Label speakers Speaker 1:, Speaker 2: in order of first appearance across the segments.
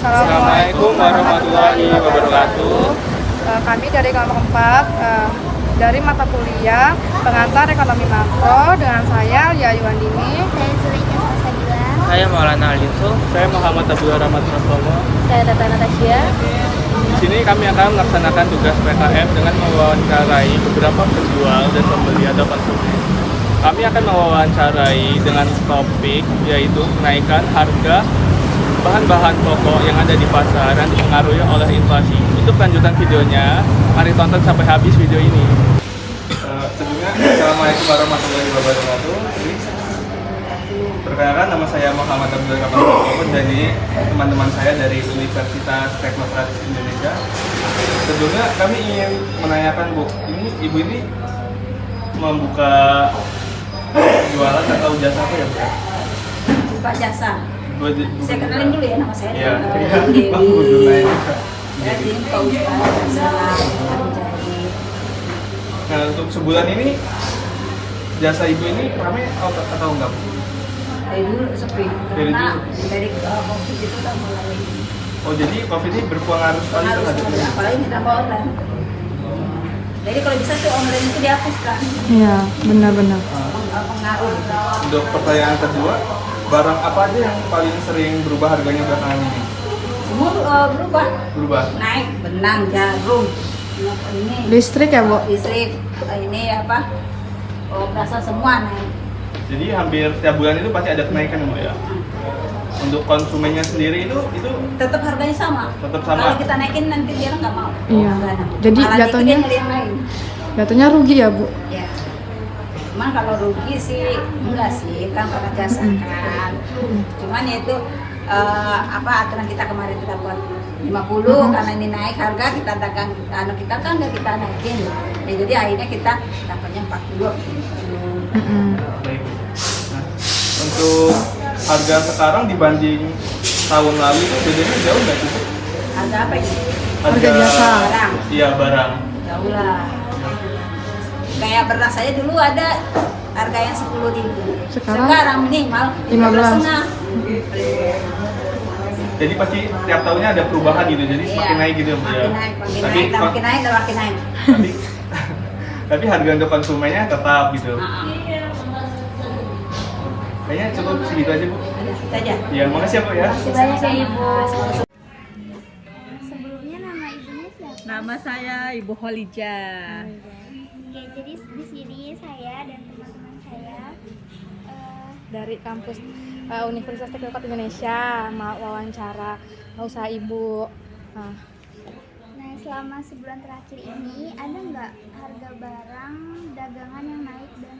Speaker 1: Assalamualaikum warahmatullahi wabarakatuh.
Speaker 2: Kami dari kelompok 4 dari mata kuliah pengantar ekonomi makro dengan saya Lia Yuwandini.
Speaker 3: Saya Zulaika Salsabila.
Speaker 1: Saya Maulana Alinso. Saya Muhammad Abdul Rahmat Rasomo.
Speaker 3: Saya Tata Natasya.
Speaker 1: Di sini kami akan melaksanakan tugas PKM dengan mewawancarai beberapa penjual dan pembeli atau konsumen. Kami akan mewawancarai dengan topik yaitu kenaikan harga bahan-bahan pokok yang ada di pasar dan dipengaruhi oleh inflasi. Untuk lanjutan videonya, mari tonton sampai habis video ini. Sebelumnya, Assalamualaikum warahmatullahi wabarakatuh. Perkenalkan, nama saya Muhammad Abdul Rahman Rasomo dan ini teman-teman saya dari Universitas Teknokratis Indonesia. Sebelumnya kami ingin menanyakan Bu, Ibu ini membuka jualan atau jasa apa ya Bu?
Speaker 4: Buka jasa. Saya
Speaker 1: Saya
Speaker 4: kenalin dulu ya nama saya.
Speaker 1: Iya.
Speaker 4: Dewi. Saya tim Pausta Jasa Jadi.
Speaker 1: Nah, untuk sebulan ini jasa Ibu ini ramai atau enggak Bu?
Speaker 4: Dari dulu sepi
Speaker 1: Dari
Speaker 4: karena
Speaker 1: dulu.
Speaker 4: dari COVID itu udah mulai
Speaker 1: Oh, jadi COVID ini berpengaruh sekali
Speaker 4: harus
Speaker 1: terhadap ini?
Speaker 4: apalagi ditambah online. Jadi kalau bisa tuh online itu dihapuskan.
Speaker 2: Iya, benar-benar.
Speaker 4: Pengaruh.
Speaker 1: Untuk pertanyaan kedua, barang apa aja yang paling sering berubah harganya belakangan ini?
Speaker 4: Semua berubah.
Speaker 1: Berubah?
Speaker 4: Naik benang, jarum, ini
Speaker 2: Listrik ya, Bu?
Speaker 4: listrik, ini apa? Oh, berasa semua naik.
Speaker 1: Jadi hampir tiap bulan itu pasti ada kenaikan ya, Bu ya? Untuk konsumennya sendiri itu
Speaker 4: Tetap harganya sama.
Speaker 1: Tetap sama.
Speaker 4: Kalau kita naikin nanti dia nggak mau.
Speaker 2: Iya.
Speaker 4: Nggak.
Speaker 2: Jadi
Speaker 4: Malah
Speaker 2: jatuhnya-
Speaker 4: naikin yang lain.
Speaker 2: Jatuhnya rugi ya, Bu?
Speaker 4: Ya. Cuman kalau rugi sih enggak sih, kan karena jasa kan. Cuman ya itu apa aturan kita kemarin kita buat 50 karena ini naik harga kita dagang kita kan udah kita naikin. Ya, jadi akhirnya kita dapatnya 40.
Speaker 1: baik. Nah, untuk harga sekarang dibanding tahun lalu itu bedanya jauh nggak sih, Bu?
Speaker 4: Harga apa ini?
Speaker 2: Harga jasa.
Speaker 4: Barang.
Speaker 1: Iya, barang.
Speaker 4: Jauh lah. Kayak beras saya dulu ada harga yang 10.000.
Speaker 2: Sekarang
Speaker 4: minimal
Speaker 2: 15.
Speaker 4: 15,5.
Speaker 1: Jadi pasti tiap tahunnya ada perubahan gitu, jadi semakin naik gitu ya, Bu ya?
Speaker 4: Makin naik, makin
Speaker 1: Tapi
Speaker 4: naik, dan makin naik, dan makin naik.
Speaker 1: tapi, tapi harga untuk konsumennya tetap gitu. Kayaknya cukup segitu aja, Bu.
Speaker 4: Itu aja.
Speaker 1: Ya, makasih ya, Bu ya.
Speaker 4: Terima kasih banyak ya Ibu.
Speaker 3: Sebelumnya nama ibunya siapa?
Speaker 5: Nama saya Ibu Holija.
Speaker 3: Oke, jadi di sini saya dan teman-teman saya
Speaker 2: Dari kampus Universitas Teknokratis Indonesia, mau wawancara usaha Ibu. Nah,
Speaker 3: nah selama sebulan terakhir ini ada nggak harga barang dagangan yang naik dan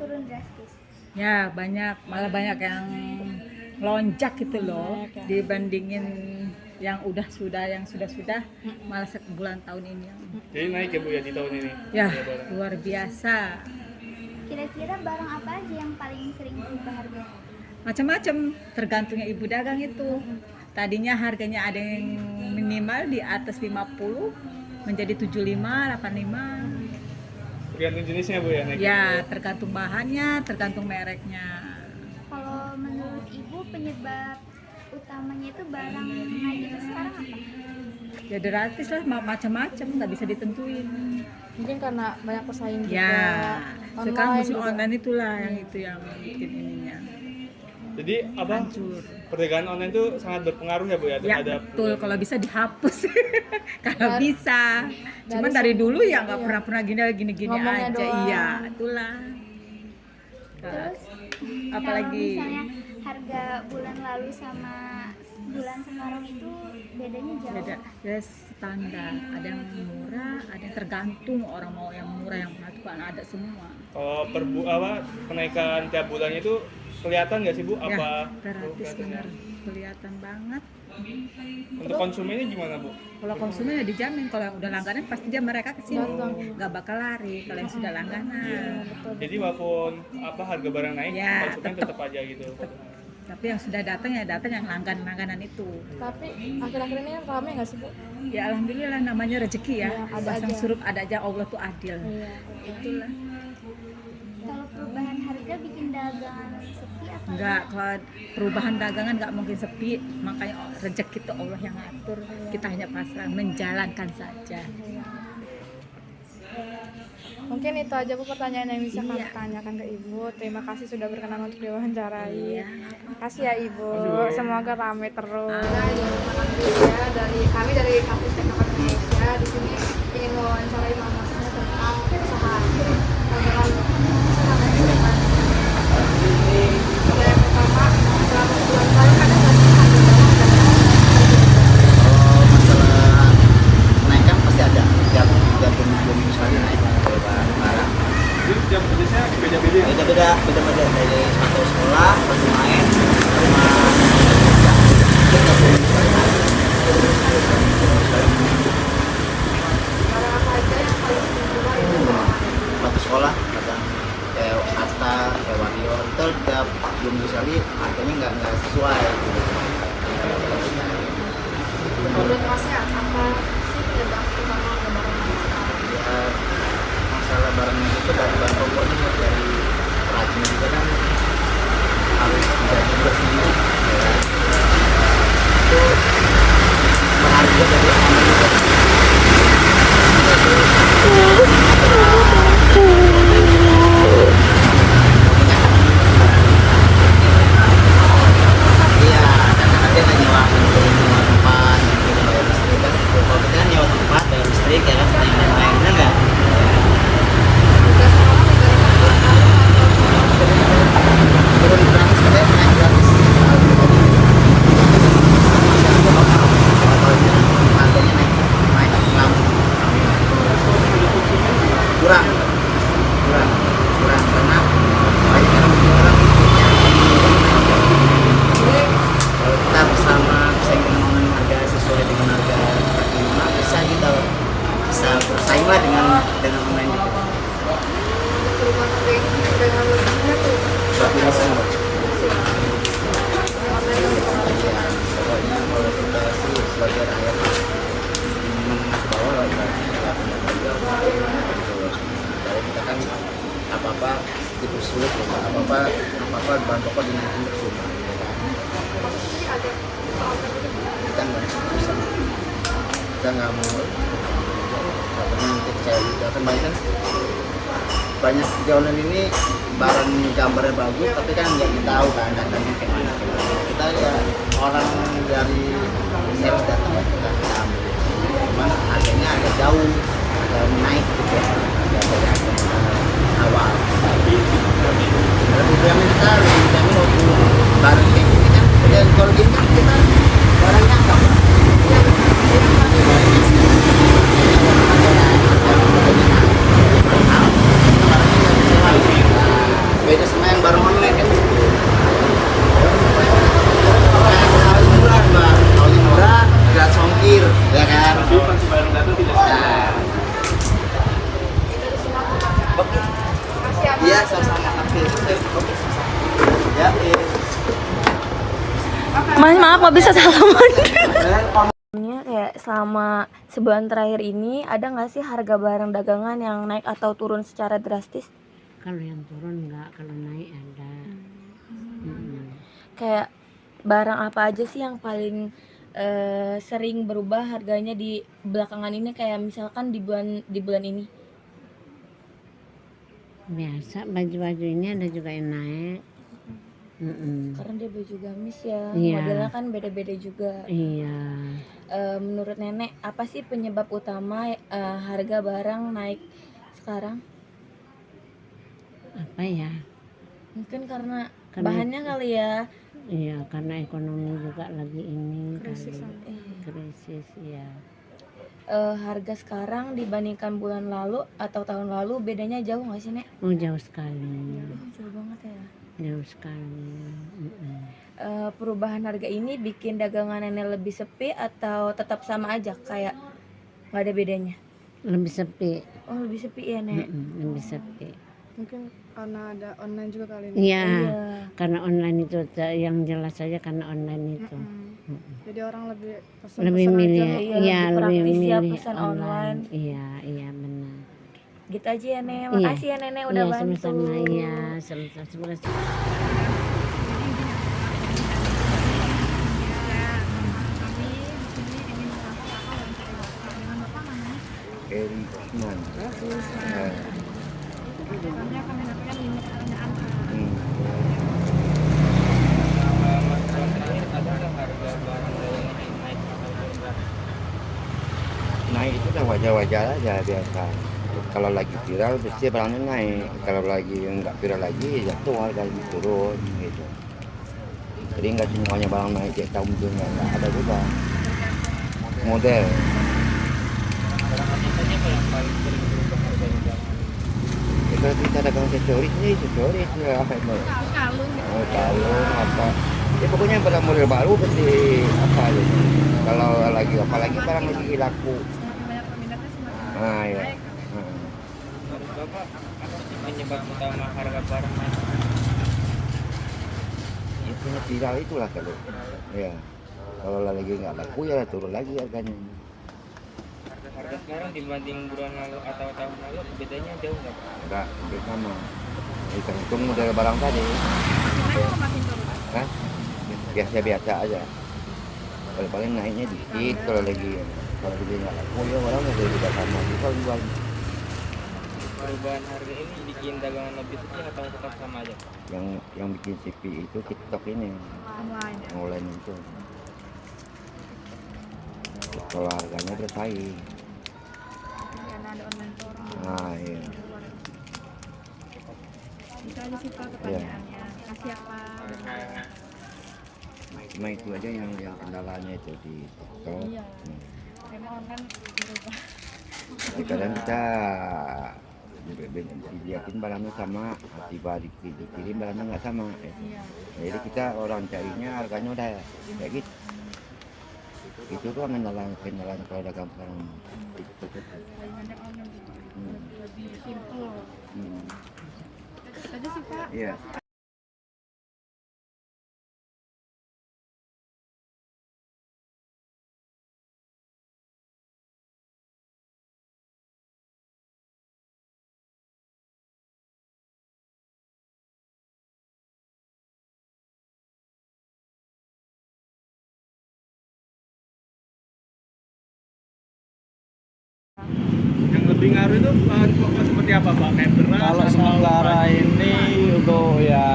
Speaker 3: turun drastis?
Speaker 5: Ya banyak, malah banyak yang lonjak gitu loh dibandingin yang sudah malah sebulan tahun ini.
Speaker 1: Jadi naik ya, Bu ya, di tahun ini?
Speaker 5: Ya
Speaker 1: Iya, barang.
Speaker 5: luar biasa,
Speaker 3: Kira-kira barang apa aja yang paling sering berubah harga?
Speaker 5: macam-macam tergantungnya ibu dagang itu. Tadinya harganya ada yang minimal di atas 50 menjadi 75, 85.
Speaker 1: Tergantung jenisnya, Bu ya, naik.
Speaker 5: Ya tergantung bahannya, tergantung mereknya.
Speaker 3: Kalau menurut ibu penyebab utamanya itu barang naik itu sekarang apa?
Speaker 5: Ya drastis lah, macam-macam, nggak bisa ditentuin.
Speaker 2: mungkin karena banyak pesaing juga.
Speaker 5: Ya, sekarang
Speaker 2: Online
Speaker 5: musim
Speaker 2: juga.
Speaker 5: online itulah yang bikin ininya
Speaker 1: Jadi apa?
Speaker 5: hancur.
Speaker 1: Perdagangan online itu sangat berpengaruh ya, Bu ya,
Speaker 5: Ya
Speaker 1: terhadap
Speaker 5: betul, kalau bisa dihapus. Kalau
Speaker 2: Dan-
Speaker 5: bisa. Cuman
Speaker 2: dari
Speaker 5: dari dulu ya nggak
Speaker 2: iya.
Speaker 5: pernah gini-gini
Speaker 2: Ngomongnya
Speaker 5: aja.
Speaker 2: doang.
Speaker 5: Iya, itulah.
Speaker 3: Terus
Speaker 5: Apalagi
Speaker 3: kalau misalnya harga bulan lalu sama bulan sekarang itu bedanya jauh.
Speaker 5: beda, ya standar. Ada yang murah, ada yang tergantung orang mau yang murah yang mahal itu kan ada semua.
Speaker 1: kalau kenaikan tiap bulannya itu kelihatan nggak sih, Bu?
Speaker 5: Ya,
Speaker 1: Apa
Speaker 5: gratis
Speaker 1: kelihatannya?
Speaker 5: benar, kelihatan banget.
Speaker 1: Untuk konsumennya gimana, Bu?
Speaker 5: Kalau konsumen ya dijamin, kalau yang udah langganan pasti dia mereka kesini,
Speaker 2: Datang.
Speaker 5: nggak bakal lari. Kalau yang sudah langganan,
Speaker 1: Jadi walaupun harga barang naik,
Speaker 5: Ya,
Speaker 1: konsumen tetap aja gitu.
Speaker 5: tapi yang sudah datang ya datang yang langganan itu.
Speaker 2: Tapi akhir-akhir ini ramai nggak sih, Bu?
Speaker 5: Ya alhamdulillah namanya rezeki ya.
Speaker 2: Iya, ada
Speaker 5: Pasang
Speaker 2: aja.
Speaker 5: surut ada aja, Allah tuh adil.
Speaker 2: Iya.
Speaker 5: Itulah.
Speaker 3: Kalau perubahan harga bikin dagangan sepi atau
Speaker 5: nggak, kalau perubahan dagangan nggak mungkin sepi, makanya rezeki itu Allah yang ngatur, kita hanya pasrah menjalankan saja.
Speaker 2: Mungkin itu aja Bu pertanyaan yang bisa kami
Speaker 5: Iya.
Speaker 2: tanyakan ke Ibu. Terima kasih sudah berkenan untuk diwawancarai.
Speaker 5: Iya.
Speaker 2: Makasih ya Ibu. Semoga ramai terus.
Speaker 5: Amin.
Speaker 2: Dari kami dari kampus Teknopark Indonesia di sini ingin mewawancarai Masnya tentang usaha. Dagangan yang pertama, selama sebulan terakhir kan ada
Speaker 6: Kalau masalah kenaikan pasti ada, tiap 2 minggu sekali naik barang.
Speaker 1: Jadi jam kerjanya beda-beda ya?
Speaker 6: Beda-beda dari satu sekolah, satu main, sama
Speaker 2: barang apa aja yang paling dijual itu
Speaker 6: satu sekolah, kadang kayak Asta, kayak Warrior, itu tiap 2 minggu sekali harganya nggak sesuai.
Speaker 2: menurut Masnya apa sih penyebab utama barang
Speaker 6: Ya, masalah barangnya itu dari bahan pokoknya dari perajin juga kan harus dijaga bersih, ya kan? Itu berharga dari aman juga. Iya, karena kan dia nggak nyewa tempat, gitu, bayar listrik kan. Kalau kita kan nyewa tempat, bayar listrik ya kan, yang lain-lain, bener nggak? Turun gratis katanya, naik gratis. Harganya naik lama. Kurang karena banyak orang kalau kita bersama bersaing dengan online harga sesuai dengan harga kaki lima, bisa kita bisa bersaing lah dengan online gitu.
Speaker 2: perubahan harga ini dengan lebihnya tuh
Speaker 6: Tapi semua
Speaker 2: online lebih
Speaker 6: ya, pokoknya kalau kita sih sebagai rakyat menengah ke bawah lah ya, kalau kita kan apa-apa dipersulit ya, apa-apa bahan pokok dinaikin percuma ya kan. Kita nggak mau katanya nanti kecewa juga kan, banyak di online ini barang gambarnya bagus tapi kan nggak tahu kan datangnya kayak mana. Kita ya orang dari sales datang kita ambil, cuman harganya agak jauh, agak naik gitu ya, agak awal. Lebih jamin kita, lebih jamin waktu barang kayak gini kan, dan kalau gini kan kita barangnya nggak beda sama yang barang online kan. Murah mbak, kalau yang murah gratis ongkir, ya kan?
Speaker 1: Tapi konsumsi barang datang tidak
Speaker 6: Nah, oke, iya sama-sama. Oke, ya.
Speaker 7: Mas, maaf nggak bisa salaman. Kayak selama sebulan terakhir ini ada nggak sih harga barang dagangan yang naik atau turun secara drastis?
Speaker 8: Kalau yang turun enggak, kalau naik ada.
Speaker 7: Kayak barang apa aja sih yang paling sering berubah harganya di belakangan ini, kayak misalkan di bulan ini?
Speaker 8: Biasa baju-baju ini ada juga yang naik.
Speaker 7: Karena dia baju gamis ya,
Speaker 8: Iya.
Speaker 7: modelnya kan beda-beda juga.
Speaker 8: Iya.
Speaker 7: Menurut nenek apa sih penyebab utama harga barang naik sekarang?
Speaker 8: Apa ya?
Speaker 7: Mungkin karena
Speaker 8: Karena-
Speaker 7: bahannya kali ya.
Speaker 8: Iya, karena ekonomi juga lagi ini
Speaker 2: Krisis.
Speaker 8: kali. Krisis ya.
Speaker 7: Harga sekarang dibandingkan bulan lalu atau tahun lalu bedanya jauh nggak sih Nek?
Speaker 8: Oh, jauh sekali.
Speaker 7: Jauh banget ya.
Speaker 8: Jauh sekali.
Speaker 7: Perubahan harga ini bikin dagangan nenek lebih sepi atau tetap sama aja kayak nggak ada bedanya?
Speaker 8: Lebih sepi.
Speaker 7: Oh lebih sepi ya Nek.
Speaker 8: Lebih sepi.
Speaker 2: mungkin karena ada online juga kali ini.
Speaker 8: Iya.
Speaker 7: Iya.
Speaker 8: Karena online itu yang jelas saja karena online itu.
Speaker 2: Jadi orang lebih
Speaker 8: Lebih milih,
Speaker 7: Iya,
Speaker 8: iya,
Speaker 7: lebih
Speaker 8: lebih
Speaker 7: praktis ya
Speaker 8: milih
Speaker 7: pesan online.
Speaker 8: Iya, iya benar.
Speaker 7: Gitu aja ya Nek.
Speaker 8: Iya.
Speaker 7: Makasih ya Nenek udah
Speaker 8: Iya,
Speaker 7: bantu.
Speaker 8: sama-sama, iya, sama-sama.
Speaker 6: Usman.
Speaker 2: Kami akan menyampaikan 5 pertanyaan.
Speaker 1: Sama Mas sebulan terakhir ada nggak harga barang dagangan yang naik atau turun?
Speaker 6: Naik itu kan wajar-wajar aja biasa. Kalau lagi viral pasti barangnya naik. Kalau lagi nggak viral lagi jatuh harganya turun gitu. Jadi nggak semuanya barang naik tiap tahun juga nggak ada juga. Model.
Speaker 1: Barang apa saja Pak yang paling sering berubah harganya belakangan?
Speaker 6: Ya, kalau kita dagang aksesoris ya apa itu?
Speaker 2: Kalung gitu.
Speaker 6: Oh, kalung apa? Ya pokoknya barang model baru pasti apa gitu. Kalau lagi apalagi barang lagi laku.
Speaker 2: Semakin banyak peminatnya semakin
Speaker 6: Ah ya.
Speaker 2: naik.
Speaker 1: Menurut Bapak, apa sih penyebab utama harga barang naik?
Speaker 6: Itu viral itulah kalau. Ya. Kalau lagi nggak laku ya turun lagi harganya.
Speaker 1: Harga sekarang dibanding bulan lalu atau tahun lalu bedanya jauh nggak Pak?
Speaker 6: Enggak, hampir sama. Tergantung model barang tadi.
Speaker 2: Naik atau makin turun?
Speaker 6: Kan? Biasa-biasa aja. Paling naiknya dikit kalau lagi nggak laku ya orang udah juga sama juga jual.
Speaker 1: Perubahan harga ini bikin dagangan lebih sepi atau tetap sama aja?
Speaker 6: Yang bikin sepi itu TikTok ini,
Speaker 2: Online ya.
Speaker 6: online itu. Kalau harganya bersaing.
Speaker 2: Karena ada online store.
Speaker 6: Nah, iya.
Speaker 2: Itu aja sih Pak pertanyaannya. Kasih ya Pak.
Speaker 6: Cuma itu aja yang kendalanya itu di TikTok.
Speaker 2: Iya. Karena online berubah.
Speaker 6: Jadi kadang kita dilihatin barangnya sama, tiba dikirim barangnya nggak sama.
Speaker 2: Iya.
Speaker 6: Jadi kita orang carinya harganya udah kayak gitu. Itu tuh kenalan kalau dagang barang TikTok itu.
Speaker 2: Saingannya online gitu. Lebih simple.
Speaker 6: Hmm.
Speaker 2: Itu aja sih Pak.
Speaker 6: Iya.
Speaker 1: Yang lebih ngaruh itu bahan pokok seperti apa Pak? Kayak beras
Speaker 9: Kalau
Speaker 1: atau
Speaker 9: sementara
Speaker 1: apa?
Speaker 9: ini untuk ya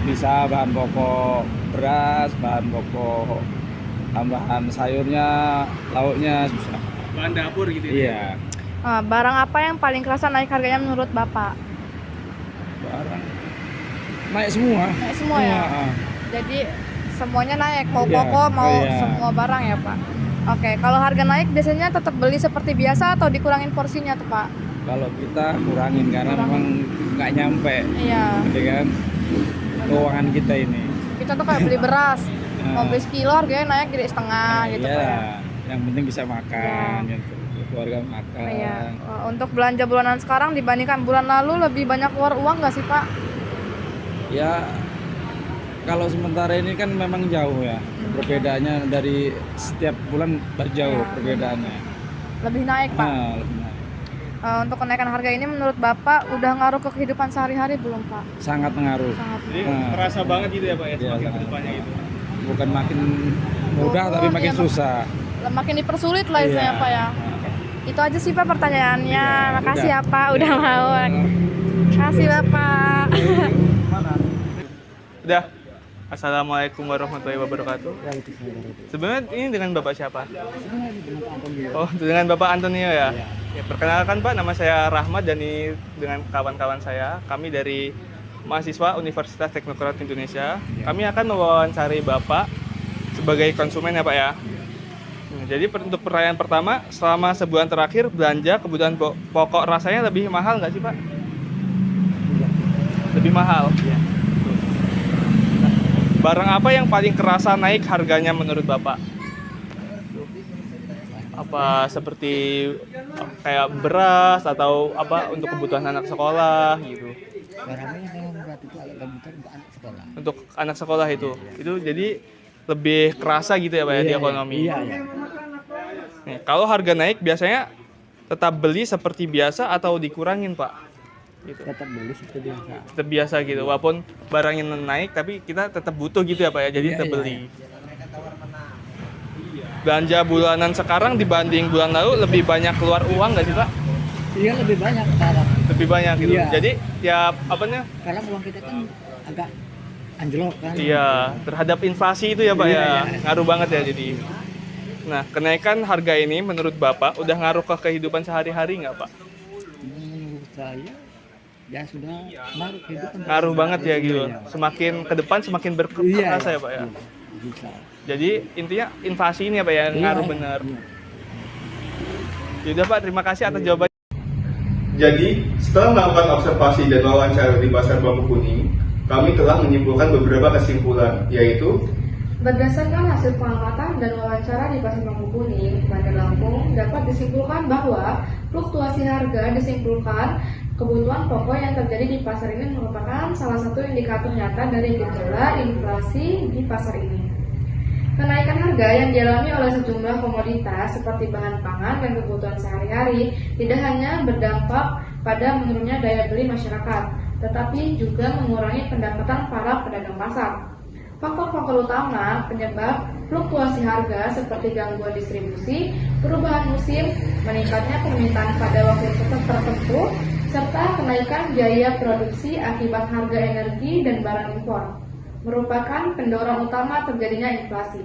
Speaker 9: bisa bahan pokok beras, bahan pokok tambahan sayurnya, lauknya susah.
Speaker 1: Bahan dapur gitu ya?
Speaker 9: Iya,
Speaker 2: Barang apa yang paling kerasa naik harganya menurut Bapak?
Speaker 9: barang naik semua.
Speaker 2: Naik semua ya?
Speaker 9: ah.
Speaker 2: Jadi semuanya naik, mau
Speaker 9: Iya,
Speaker 2: pokok, mau
Speaker 9: iya.
Speaker 2: semua barang ya Pak? Oke, kalau harga naik biasanya tetap beli seperti biasa atau dikurangin porsinya tuh Pak?
Speaker 9: Kalau kita kurangin karena memang nggak nyampe,
Speaker 2: Iya,
Speaker 9: gitu kan? Keuangan kita ini.
Speaker 2: kita tuh kayak beli beras, mau beli sekilo harganya naik jadi setengah gitu
Speaker 9: Iya,
Speaker 2: Pak ya?
Speaker 9: yang penting bisa makan, gitu. Keluarga makan.
Speaker 2: Iya. Untuk belanja bulanan sekarang dibandingkan bulan lalu lebih banyak keluar uang nggak sih Pak?
Speaker 9: Ya, kalau sementara ini kan memang jauh ya. Perbedaannya dari setiap bulan jauh
Speaker 2: Ya.
Speaker 9: perbedaannya.
Speaker 2: Lebih naik Pak?
Speaker 9: Nah, lebih naik.
Speaker 2: Untuk kenaikan harga ini menurut Bapak udah ngaruh ke kehidupan sehari-hari belum Pak?
Speaker 9: Sangat mengaruh.
Speaker 2: Sangat.
Speaker 1: Jadi
Speaker 9: Nah.
Speaker 1: terasa banget gitu ya Pak ya,
Speaker 9: Iya,
Speaker 1: semakin
Speaker 9: sangat.
Speaker 1: kedepannya gitu.
Speaker 9: Bukan makin mudah
Speaker 2: Turun,
Speaker 9: tapi makin
Speaker 2: ya,
Speaker 9: susah.
Speaker 2: Makin dipersulit lah istilahnya
Speaker 9: Iya.
Speaker 2: Pak ya? Itu aja sih Pak pertanyaannya.
Speaker 9: Iya,
Speaker 2: Makasih
Speaker 9: udah.
Speaker 2: ya Pak udah mau. Makasih Bapak.
Speaker 1: Udah. Assalamualaikum warahmatullahi wabarakatuh. Sebenarnya ini dengan Bapak siapa? Oh, dengan Bapak Antonio ya? Ya, perkenalkan Pak, nama saya Rahmat dan ini dengan kawan-kawan saya. Kami dari mahasiswa Universitas Teknokraт Indonesia. Kami akan mewawancari Bapak sebagai konsumen ya Pak ya. Jadi untuk pertanyaan pertama, selama sebulan terakhir belanja kebutuhan pokok rasanya lebih mahal nggak sih Pak? Lebih mahal. Barang apa yang paling kerasa naik harganya menurut Bapak? Apa seperti kayak beras atau apa untuk kebutuhan anak sekolah gitu? Untuk anak sekolah itu jadi lebih kerasa gitu ya Pak ya di ekonomi. Nih, kalau harga naik biasanya tetap beli seperti biasa atau dikurangin Pak? Gitu.
Speaker 9: Tetap beli seperti biasa.
Speaker 1: Tetap biasa gitu, walaupun barangnya naik tapi kita tetap butuh gitu ya Pak ya, jadi tetap beli. belanja bulanan sekarang dibanding bulan lalu lebih banyak keluar uang nggak sih Pak?
Speaker 5: Iya lebih banyak sekarang.
Speaker 1: Lebih banyak gitu.
Speaker 5: Iya.
Speaker 1: Jadi tiap apanya?
Speaker 5: Karena uang kita kan agak anjlok kan.
Speaker 1: Iya, terhadap inflasi itu ya Pak
Speaker 5: Iya,
Speaker 1: ya.
Speaker 5: iya.
Speaker 1: Ngaruh banget ya jadi. Nah, kenaikan harga ini menurut Bapak udah ngaruh ke kehidupan sehari-hari nggak Pak?
Speaker 5: Menurut saya ya sudah ngaruh kehidupan.
Speaker 1: Ngaruh banget ya gitu.
Speaker 5: Iya.
Speaker 1: Semakin ke depan semakin
Speaker 5: Iya,
Speaker 1: berkerasa ya Pak ya.
Speaker 5: Bisa.
Speaker 1: Jadi intinya inflasi ini ya Pak ya ngaruh
Speaker 5: Iya,
Speaker 1: bener.
Speaker 5: iya.
Speaker 1: Yaudah Pak, terima kasih atas jawabannya. Jadi, setelah melakukan observasi dan wawancara di Pasar Bambu Kuning, kami telah menyimpulkan beberapa kesimpulan, yaitu
Speaker 2: Berdasarkan hasil pengamatan dan wawancara di Pasar Bambu Kuning, Bandar Lampung, dapat disimpulkan bahwa fluktuasi harga disimpulkan kebutuhan pokok yang terjadi di pasar ini merupakan salah satu indikator nyata dari gejala inflasi di pasar ini. Kenaikan harga yang dialami oleh sejumlah komoditas seperti bahan pangan dan kebutuhan sehari-hari tidak hanya berdampak pada menurunnya daya beli masyarakat, tetapi juga mengurangi pendapatan para pedagang pasar. Faktor-faktor utama penyebab fluktuasi harga seperti gangguan distribusi, perubahan musim, meningkatnya permintaan pada waktu tertentu, serta kenaikan biaya produksi akibat harga energi dan barang impor merupakan pendorong utama terjadinya inflasi.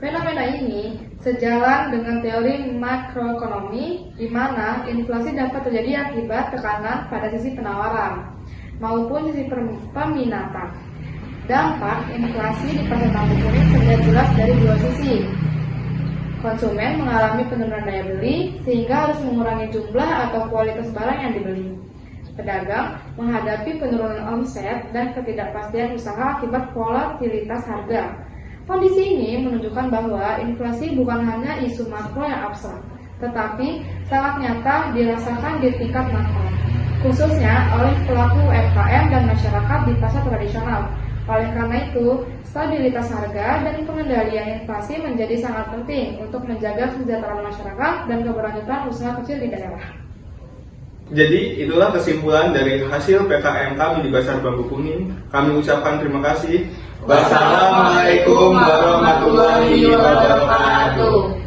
Speaker 2: Fenomena ini sejalan dengan teori makroekonomi di mana inflasi dapat terjadi akibat tekanan pada sisi penawaran maupun sisi peminatan. Dampak inflasi di pasar Bambu Kuning terlihat jelas dari dua sisi. Konsumen mengalami penurunan daya beli sehingga harus mengurangi jumlah atau kualitas barang yang dibeli. Pedagang menghadapi penurunan omset dan ketidakpastian usaha akibat volatilitas harga. Kondisi ini menunjukkan bahwa inflasi bukan hanya isu makro yang abstrak, tetapi sangat nyata dirasakan di tingkat makro, khususnya oleh pelaku UMKM dan masyarakat di pasar tradisional. Oleh karena itu, stabilitas harga dan pengendalian inflasi menjadi sangat penting untuk menjaga kesejahteraan masyarakat dan keberlanjutan usaha kecil di daerah.
Speaker 1: Jadi itulah kesimpulan dari hasil PKM kami di Pasar Bambu Kuning. Kami ucapkan terima kasih. Wassalamualaikum warahmatullahi wabarakatuh.